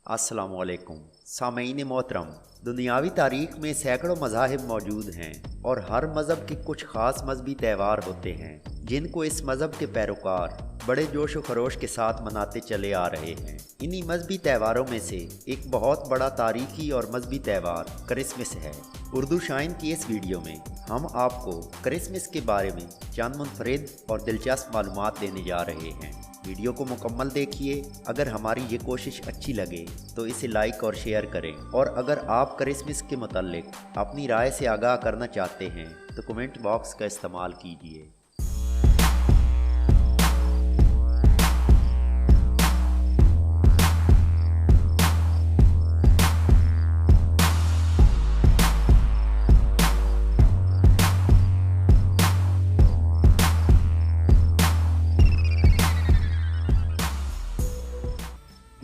अस्सलामु अलैकुम सामईन मोहतरम। दुनियावी तारीख में सैकड़ों मज़ाहिब मौजूद हैं और हर मज़हब के कुछ ख़ास मजहबी त्यौहार होते हैं जिनको इस मज़हब के पैरोकार बड़े जोश व खरोश के साथ मनाते चले आ रहे हैं। इन्हीं मजहबी त्योहारों में से एक बहुत बड़ा तारीखी और मजहबी त्यौहार क्रिसमस है। उर्दू शाइन की इस वीडियो में हम आपको क्रिसमस के बारे में चंद मुनफरिद और दिलचस्प मालूमात देने जा रहे हैं। वीडियो को मुकम्मल देखिए। अगर हमारी ये कोशिश अच्छी लगे तो इसे लाइक और शेयर करें, और अगर आप क्रिसमस के मुताल्लिक अपनी राय से आगाह करना चाहते हैं तो कमेंट बॉक्स का इस्तेमाल कीजिए।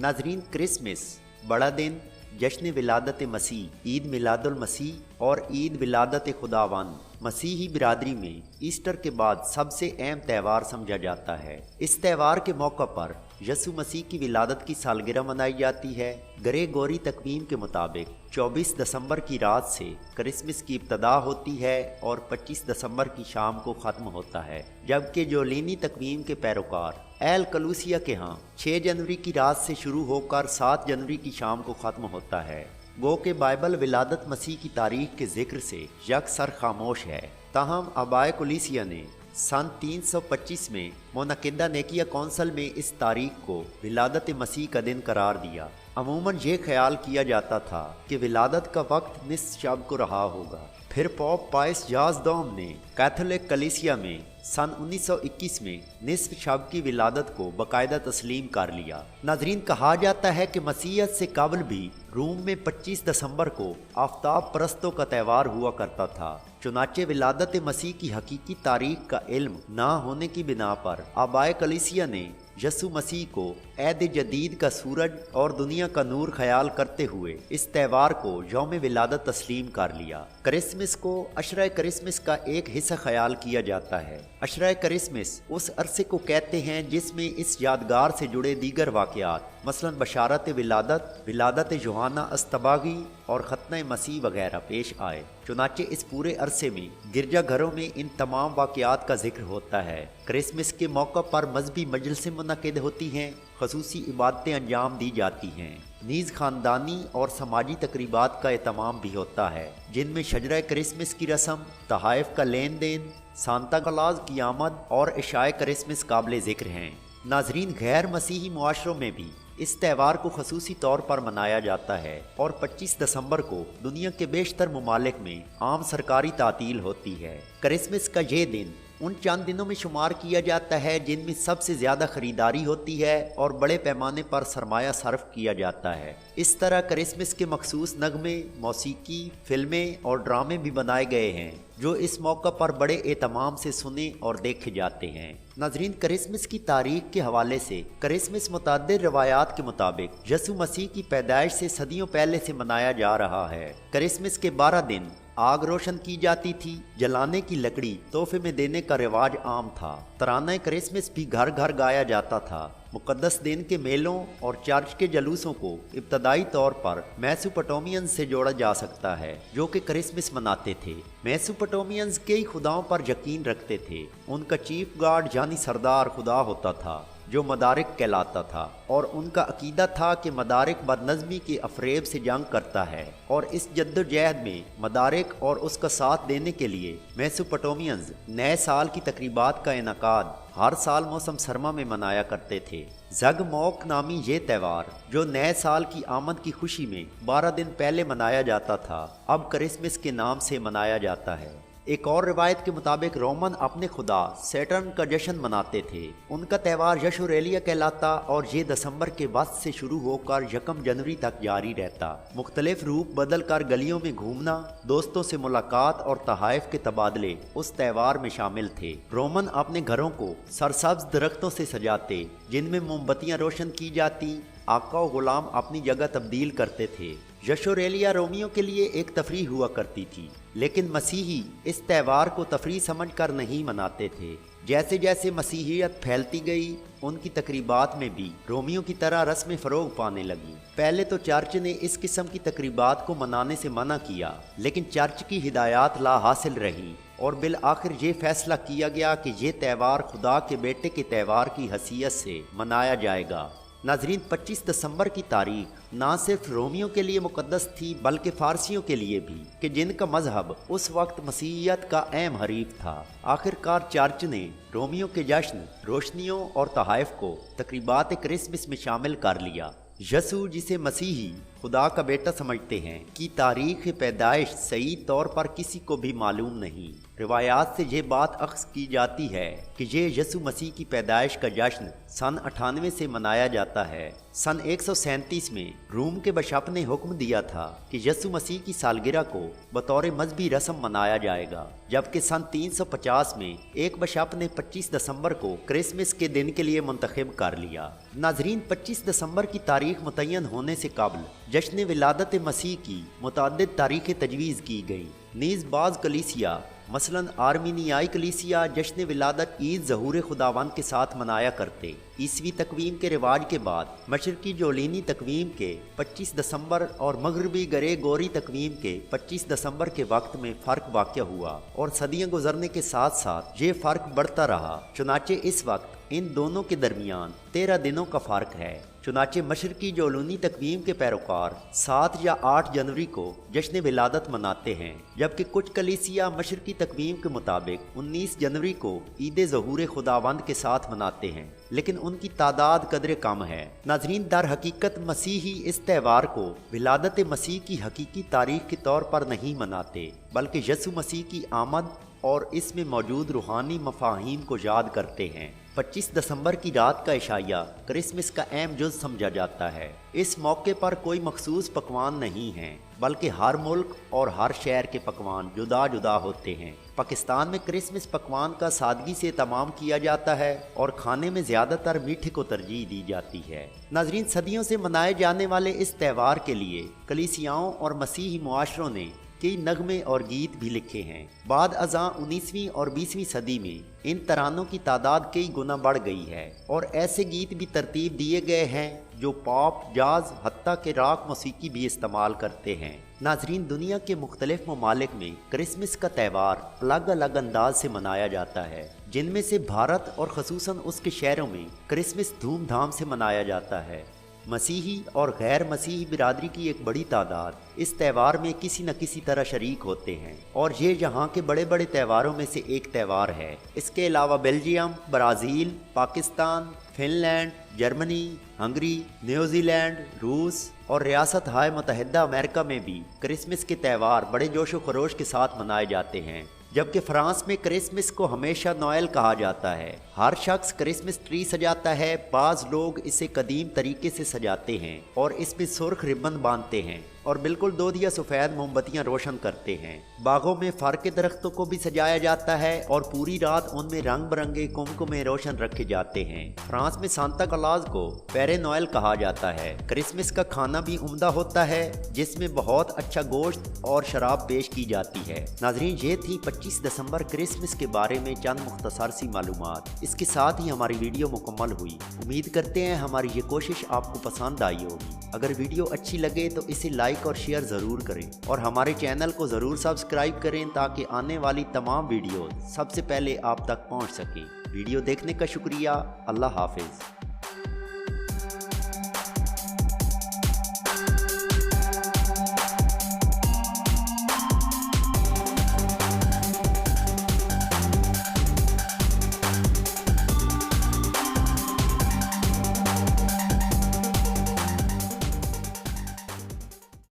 नाजरीन, क्रिसमस बड़ा दिन, जश्न विलादत मसीह, ईद मिलादुल मसीह और ईद विलादत खुदावन मसीही बिरादरी में ईस्टर के बाद सबसे अहम त्यौहार समझा जाता है। इस त्यौहार के मौका पर यसु मसीह की विलादत की सालगिरह मनाई जाती है। ग्रेगोरी तकवीम के मुताबिक 24 दिसंबर की रात से क्रिसमस की इब्तदा होती है और 25 दिसंबर की शाम को ख़त्म होता है, जबकि जोलिनी तकवीम के पैरोकार एल कलूसिया के यहाँ 6 जनवरी की रात से शुरू होकर 7 जनवरी की शाम को ख़त्म होता है। गो के बाइबल विलादत मसीह की तारीख के जिक्र से यकसर खामोश है। ताहम आबाए कलीसिया ने सन 325 में मुनक़िदा नेकिया कौंसल में इस तारीख को विलादत मसीह का दिन करार दिया। अमूमन ये ख्याल किया जाता था कि विलादत का वक्त निस्फ शब को रहा होगा। फिर पोप पायस याज़दोम ने कैथोलिक कलीसिया में सन 1921 में निस्फ शब की विलादत को बाकायदा तस्लीम कर लिया। नाजरीन, कहा जाता है कि मसीहत से कबल भी रोम में 25 दिसंबर को आफ्ताब परस्तों का त्यौहार हुआ करता था। चुनाचे विलादत मसीह की हकीकी तारीख का इल्म ना होने की बिना पर आबाए कलीसिया ने यसु मसीह को ऐद जदीद का सूरज और दुनिया का नूर ख्याल करते हुए इस त्यौहार को यौम विलादत तस्लीम कर लिया। क्रिसमस को अशरा क्रिसमस का एक हिस्सा ख्याल किया जाता है। अशरा क्रिसमस उस अरसे को कहते हैं जिसमें इस यादगार से जुड़े दीगर वाक़यात मसलन बशारत विलादत, विलादत यूहन्ना अस्तबागी और खतना मसीह वगैरह पेश आए। चुनाचे इस पूरे अरसे में गिरजा घरों में इन तमाम वाक़यात का जिक्र होता है। क्रिसमस के मौका पर मजहबी मजलिसें मुनक़िद होती हैं, खसूसी इबादतें अंजाम दी जाती हैं। नीज़ ख़ानदानी और समाजी तकरीबात का एहतमाम भी होता है, जिनमें शजरा क्रिसमस की रस्म, तहाइफ का लेन देन, सांता क्लॉज की आमद और इशाए क्रिसमस काबिल ज़िक्र हैं। नाजरीन, गैर मसीही मुआशरों में भी इस त्यौहार को खसूसी तौर पर मनाया जाता है और 25 दिसंबर को दुनिया के बेशतर ममालिक में आम सरकारी तातील होती है। क्रिसमस का ये दिन उन चंद दिनों में शुमार किया जाता है जिनमें सबसे ज़्यादा ख़रीदारी होती है और बड़े पैमाने पर सरमाया सर्फ किया जाता है। इस तरह क्रिसमस के मखसूस नगमे, मौसीकी, फिल्में और ड्रामे भी बनाए गए हैं जो इस मौका पर बड़े एहतमाम से सुने और देखे जाते हैं। नाजरीन, क्रिसमस की तारीख के हवाले से क्रिसमस मुताद्दिद रवायात के मुताबिक यसु मसीह की पैदाइश से सदियों पहले से मनाया जा रहा है। क्रिसमस के 12 दिन आग रोशन की जाती थी, जलाने की लकड़ी तोहफे में देने का रिवाज आम था। तराना क्रिसमस भी घर घर गाया जाता था। मुक़द्दस दिन के मेलों और चर्च के जलूसों को इब्तदाई तौर पर मेसोपोटामियंस से जोड़ा जा सकता है, जो कि क्रिसमस मनाते थे। मेसोपोटामियंस कई खुदाओं पर यकीन रखते थे। उनका चीफ गार्ड यानी सरदार खुदा होता था जो मदारिक कहलाता था, और उनका अकीदा था कि मदारिक बदनज़मी के अफरेब से जंग करता है, और इस जद्दोजहद में मदारिक और उसका साथ देने के लिए मेसोपोटामियंस नए साल की तकरीबात का इनकाद हर साल मौसम सरमा में मनाया करते थे। ज़गमोक नामी ये त्यौहार जो नए साल की आमद की खुशी में 12 दिन पहले मनाया जाता था, अब क्रिसमस के नाम से मनाया जाता है। एक और रिवायत के मुताबिक रोमन अपने खुदा सैटर्न का जश्न मनाते थे। उनका त्यौहार यशुरेलिया कहलाता और ये दिसंबर के वस्त से शुरू होकर 1 जनवरी तक जारी रहता। मुख्तलिफ रूप बदल कर गलियों में घूमना, दोस्तों से मुलाकात और तहाइफ के तबादले उस त्यौहार में शामिल थे। रोमन अपने घरों को सरसब्ज दरख्तों से सजाते, जिनमें मोमबत्तियाँ रोशन की जाती। आका और गुलाम अपनी जगह तब्दील करते थे। यशोरेलिया रोमियो के लिए एक तफरीह हुआ करती थी, लेकिन मसीही इस त्यौहार को तफरीह समझकर नहीं मनाते थे। जैसे जैसे मसीहियत फैलती गई, उनकी तकरीबात में भी रोमियो की तरह रस्में फ़रोग पाने लगी। पहले तो चर्च ने इस किस्म की तकरीबात को मनाने से मना किया, लेकिन चर्च की हिदायत ला हासिल रही और बिल आखिर ये फैसला किया गया कि ये त्यौहार खुदा के बेटे के त्यौहार की हैसियत से मनाया जाएगा। नाजरीन, 25 दिसंबर की तारीख ना सिर्फ रोमियो के लिए मुकद्दस थी बल्कि फ़ारसियों के लिए भी, कि जिनका मजहब उस वक्त मसीहियत का अहम हरीफ था। आखिरकार चर्च ने रोमियो के जश्न, रोशनियों और तहाइफ को तकरीबात क्रिसमस में शामिल कर लिया। यसू, जिसे मसीही खुदा का बेटा समझते हैं, की तारीख पैदाइश सही तौर पर किसी को भी मालूम नहीं। रिवायात से ये बात अक्स की जाती है कि ये यसू मसीह की पैदाइश का जश्न सन 98 से मनाया जाता है। सन 137 में रूम के बशप ने हुक्म दिया था कि यसू मसीह की सालगिरह को बतौर मजहबी रस्म मनाया जाएगा, जबकि सन 350 में एक बशप ने 25 दिसंबर को क्रिसमस के दिन के लिए मुंतखब कर लिया। नाजरीन, 25 दिसंबर की तारीख मुतय्यन होने से कबल जश्न विलादत मसीह की मुतअद्दिद तारीखें तजवीज़ की गई। नीज़ बाज़ कलीसिया, मसलन आर्मीनियाई कलीसिया, जश्न विलादत ईद ज़हूर खुदावंद के साथ मनाया करते। ईसवी तकवीम के रिवाज के बाद मशरकी जोलिनी तकवीम के 25 दिसंबर और मगरबी गरेगोरी तकवीम के 25 दिसंबर के वक्त में फ़र्क वाक़या हुआ और सदियाँ गुजरने के साथ साथ ये फ़र्क बढ़ता रहा। चुनाचे इस वक्त इन दोनों के दरमियान 13 दिनों का फ़र्क है। चुनाचे मशरकी जोलूनी तकवीम के पैरोकार 7 या 8 जनवरी को जश्न विलादत मनाते हैं, जबकि कुछ कलीसिया मशरकी तकवीम के मुताबिक 19 जनवरी को ईद ज़हूर खुदावंद के साथ मनाते हैं, लेकिन उनकी तादाद कदरे कम है। नाजरीन, दर हकीकत मसीही इस त्यौहार को विलादत मसीह की हकीकी तारीख के तौर पर नहीं मनाते, बल्कि यसू मसीह की आमद और इसमें मौजूद रूहानी मफाहीम को याद करते हैं। 25 दिसंबर की रात का इशाया क्रिसमस का अहम जुज़ समझा जाता है। इस मौके पर कोई मखसूस पकवान नहीं है, बल्कि हर मुल्क और हर शहर के पकवान जुदा जुदा होते हैं। पाकिस्तान में क्रिसमस पकवान का सादगी से तमाम किया जाता है और खाने में ज़्यादातर मीठे को तरजीह दी जाती है। नाजरीन, सदियों से मनाए जाने वाले इस त्यौहार के लिए कलीसियाओं और मसीही मुआशरों ने कई नगमे और गीत भी लिखे हैं। बाद अज़ां 19वीं और 20वीं सदी में इन तरानों की तादाद कई गुना बढ़ गई है और ऐसे गीत भी तरतीब दिए गए हैं जो पॉप, जाज, हत्ता के रॉक मौसीकी भी इस्तेमाल करते हैं। नाजरीन, दुनिया के मुख्तलिफ ममालिक में क्रिसमस का त्यौहार अलग अलग अंदाज से मनाया जाता है, जिनमें से भारत और ख़ुसूसन उसके शहरों में क्रिसमस धूमधाम से मनाया जाता है। मसीही और गैर मसीही बिरादरी की एक बड़ी तादाद इस त्यौहार में किसी न किसी तरह शरीक होते हैं और ये यहाँ के बड़े बड़े त्यौहारों में से एक त्यौहार है। इसके अलावा Belgium, Brazil, Pakistan, Finland, Germany, Hungary, New Zealand, रूस और रियासत हाय मुत्तहिदा अमेरिका में भी क्रिसमस के त्यौहार बड़े जोश व खरोश के साथ मनाए जाते हैं, जबकि फ्रांस में क्रिसमस को हमेशा नोएल कहा जाता है। हर शख्स क्रिसमस ट्री सजाता है। बाज़ लोग इसे कदीम तरीके से सजाते हैं और इसमें सुर्ख रिबन बांधते हैं और बिल्कुल दूध या सफ़ेद मोमबत्तियाँ रोशन करते हैं। बागों में फर के दरख्तों को भी सजाया जाता है और पूरी रात उनमें रंग बिरंगे कुमकुमे रोशन रखे जाते हैं। फ्रांस में सांता क्लॉज को पेरे नोएल कहा जाता है। क्रिसमस का खाना भी उम्दा होता है, जिसमें बहुत अच्छा गोश्त और शराब पेश की जाती है। नाजरीन, ये थी 25 दिसंबर क्रिसमस के बारे में चंद मुख्तसर सी मालूमात। इसके साथ ही हमारी वीडियो मुकम्मल हुई। उम्मीद करते हैं हमारी ये कोशिश आपको पसंद आई होगी। अगर वीडियो अच्छी लगे तो इसे लाइक और शेयर ज़रूर करें और हमारे चैनल को ज़रूर सब्सक्राइब करें ताकि आने वाली तमाम वीडियो सबसे पहले आप तक पहुंच सकें। वीडियो देखने का शुक्रिया। अल्लाह हाफिज़।